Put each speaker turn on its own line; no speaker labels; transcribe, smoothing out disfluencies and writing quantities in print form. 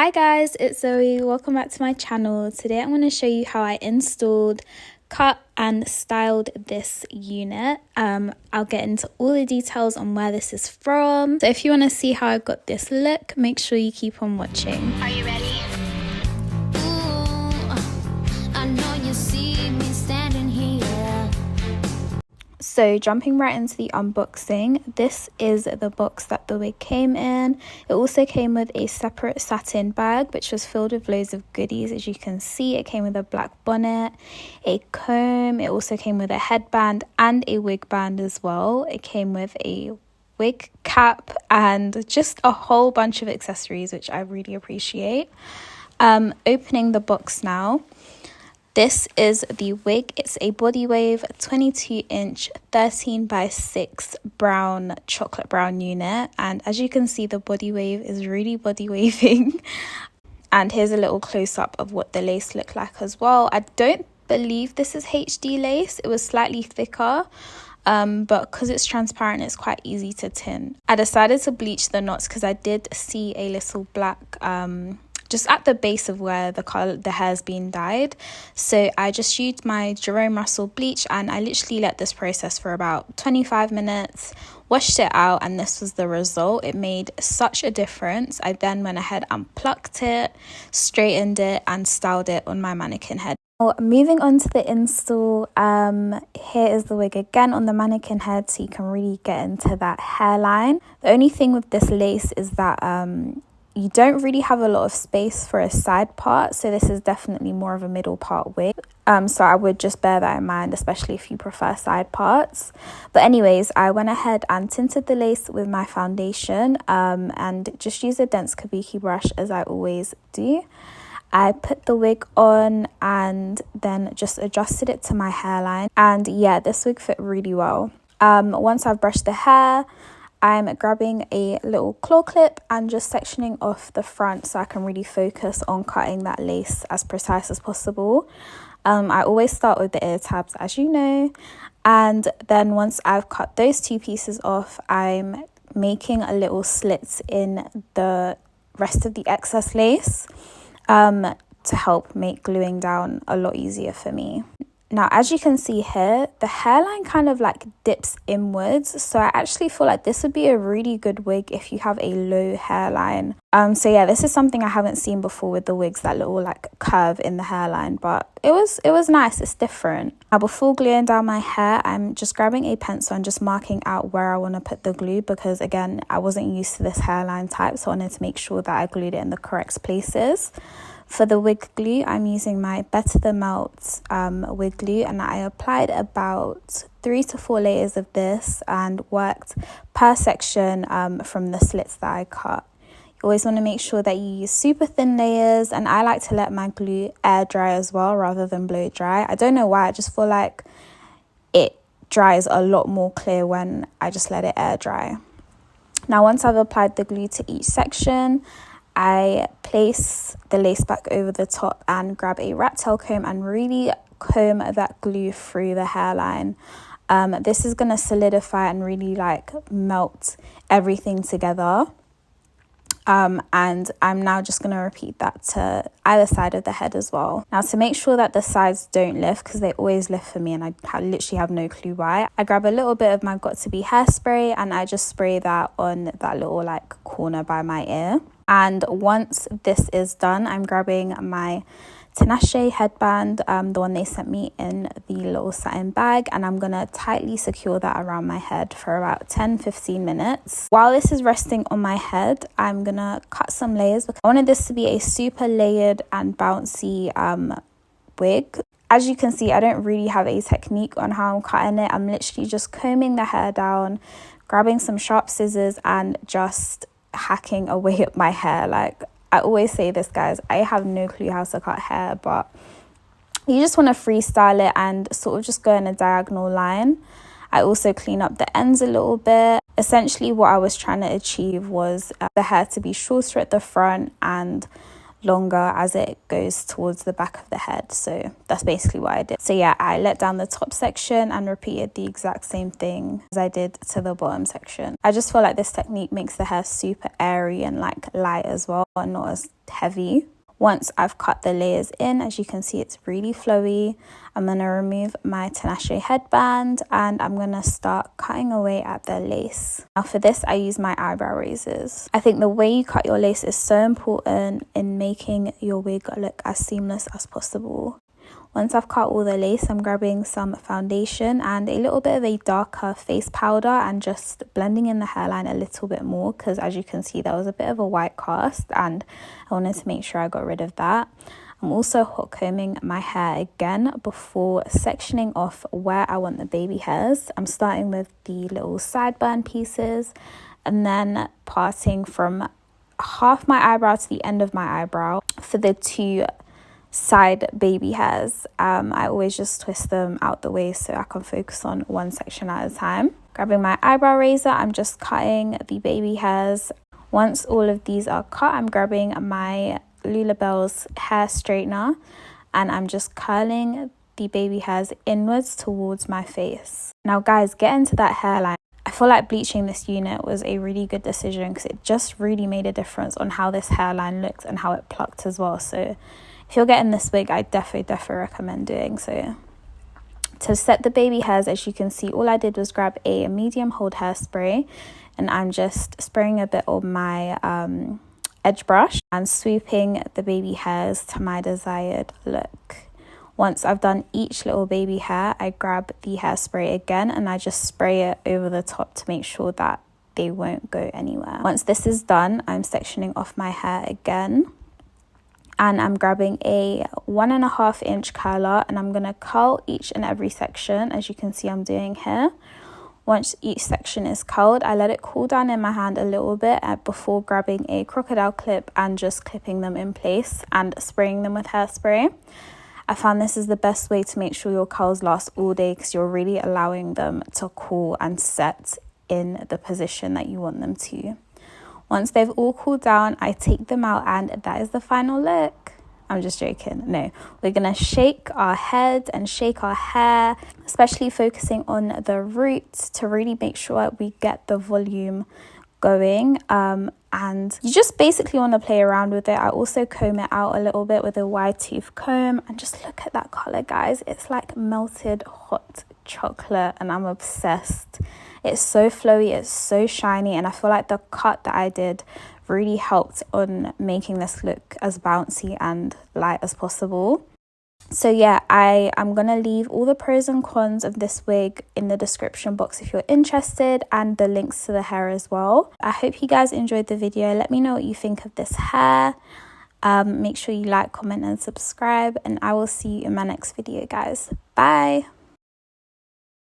Hi guys, it's Zoe. Welcome back to my channel. Today I'm going to show you how I installed, cut and styled this unit. I'll get into all the details on where this is from. So if you want to see how I got this look, make sure you keep on watching.
Are you ready? Ooh, I know you see me standing here.
So jumping right into the unboxing, this is the box that the wig came in. It also came with a separate satin bag which was filled with loads of goodies. As you can see, it came with a black bonnet, a comb, it also came with a headband and a wig band as well. It came with a wig cap and just a whole bunch of accessories which I really appreciate. Opening the box now. This is the wig. It's a Bodywave 22-inch 13x6 brown, chocolate brown unit. And as you can see, the Bodywave is really body waving. And here's a little close-up of what the lace looked like as well. I don't believe this is HD lace. It was slightly thicker. But because it's transparent, it's quite easy to tint. I decided to bleach the knots because I did see a little black just at the base of where the hair's been dyed. So I just used my Jerome Russell bleach and I literally let this process for about 25 minutes, washed it out, and this was the result. It made such a difference. I then went ahead and plucked it, straightened it and styled it on my mannequin head. Moving on to the install, here is the wig again on the mannequin head so you can really get into that hairline. The only thing with this lace is that you don't really have a lot of space for a side part, so this is definitely more of a middle part wig. So I would just bear that in mind, especially if you prefer side parts. But anyways, I went ahead and tinted the lace with my foundation and just used a dense kabuki brush as I always do. I put the wig on and then just adjusted it to my hairline, and yeah, this wig fit really well. Once I've brushed the hair, I'm grabbing a little claw clip and just sectioning off the front so I can really focus on cutting that lace as precise as possible. I always start with the ear tabs, as you know, and then once I've cut those two pieces off, I'm making a little slit in the rest of the excess lace to help make gluing down a lot easier for me. Now, as you can see here, the hairline kind of like dips inwards. So I actually feel like this would be a really good wig if you have a low hairline. So yeah, this is something I haven't seen before with the wigs, that little like curve in the hairline, but it was nice. It's different. Now, before gluing down my hair, I'm just grabbing a pencil and just marking out where I want to put the glue because again, I wasn't used to this hairline type, so I wanted to make sure that I glued it in the correct places. For the wig glue, I'm using my Better Than Melt wig glue, and I applied about 3 to 4 layers of this and worked per section from the slits that I cut. You always want to make sure that you use super thin layers, and I like to let my glue air dry as well rather than blow dry. I don't know why, I just feel like it dries a lot more clear when I just let it air dry. Now, once I've applied the glue to each section, I place the lace back over the top and grab a rat tail comb and really comb that glue through the hairline. This is going to solidify and really like melt everything together. And I'm now just going to repeat that to either side of the head as well. Now, to make sure that the sides don't lift, because they always lift for me and I literally have no clue why, I grab a little bit of my Got To Be hairspray and I just spray that on that little like corner by my ear. And once this is done, I'm grabbing my Tinashe headband, the one they sent me in the little satin bag, and I'm going to tightly secure that around my head for about 10-15 minutes. While this is resting on my head, I'm going to cut some layers because I wanted this to be a super layered and bouncy wig. As you can see, I don't really have a technique on how I'm cutting it. I'm literally just combing the hair down, grabbing some sharp scissors and just hacking away at my hair. Like I always say this, guys, I have no clue how to cut hair, but you just want to freestyle it and sort of just go in a diagonal line. I also clean up the ends a little bit. Essentially what I was trying to achieve was the hair to be shorter at the front and longer as it goes towards the back of the head. So that's basically what I did. So yeah, I let down the top section and repeated the exact same thing as I did to the bottom section. I just feel like this technique makes the hair super airy and like light as well, and not as heavy. Once I've cut the layers in, as you can see, it's really flowy. I'm going to remove my Tinashe headband and I'm going to start cutting away at the lace. Now for this, I use my eyebrow razors. I think the way you cut your lace is so important in making your wig look as seamless as possible. Once I've cut all the lace, I'm grabbing some foundation and a little bit of a darker face powder and just blending in the hairline a little bit more, because as you can see, there was a bit of a white cast and I wanted to make sure I got rid of that. I'm also hot combing my hair again before sectioning off where I want the baby hairs. I'm starting with the little sideburn pieces and then parting from half my eyebrow to the end of my eyebrow for the two side baby hairs. I always just twist them out the way so I can focus on one section at a time. Grabbing my eyebrow razor, I'm just cutting the baby hairs. Once all of these are cut, I'm grabbing my Lulabelle's hair straightener and I'm just curling the baby hairs inwards towards my face. Now guys, get into that hairline. I feel like bleaching this unit was a really good decision because it just really made a difference on how this hairline looked and how it plucked as well. So if you're getting this wig, I definitely recommend doing so. To set the baby hairs, as you can see, all I did was grab a medium hold hairspray and I'm just spraying a bit on my edge brush and swooping the baby hairs to my desired look. Once I've done each little baby hair, I grab the hairspray again and I just spray it over the top to make sure that they won't go anywhere. Once this is done, I'm sectioning off my hair again. And I'm grabbing a 1.5 inch curler and I'm going to curl each and every section, as you can see I'm doing here. Once each section is curled, I let it cool down in my hand a little bit before grabbing a crocodile clip and just clipping them in place and spraying them with hairspray. I found this is the best way to make sure your curls last all day because you're really allowing them to cool and set in the position that you want them to. Once they've all cooled down, I take them out and that is the final look. I'm just joking. No, we're going to shake our head and shake our hair, especially focusing on the roots to really make sure we get the volume going. And you just basically want to play around with it. I also comb it out a little bit with a wide tooth comb and just look at that color, guys. It's like melted hot chocolate and I'm obsessed. It's so flowy, it's so shiny, and I feel like the cut that I did really helped on making this look as bouncy and light as possible. So yeah, I'm gonna leave all the pros and cons of this wig in the description box if you're interested, and the links to the hair as well. I hope you guys enjoyed the video. Let me know what you think of this hair. Make sure you like, comment and subscribe, and I will see you in my next video, guys. Bye.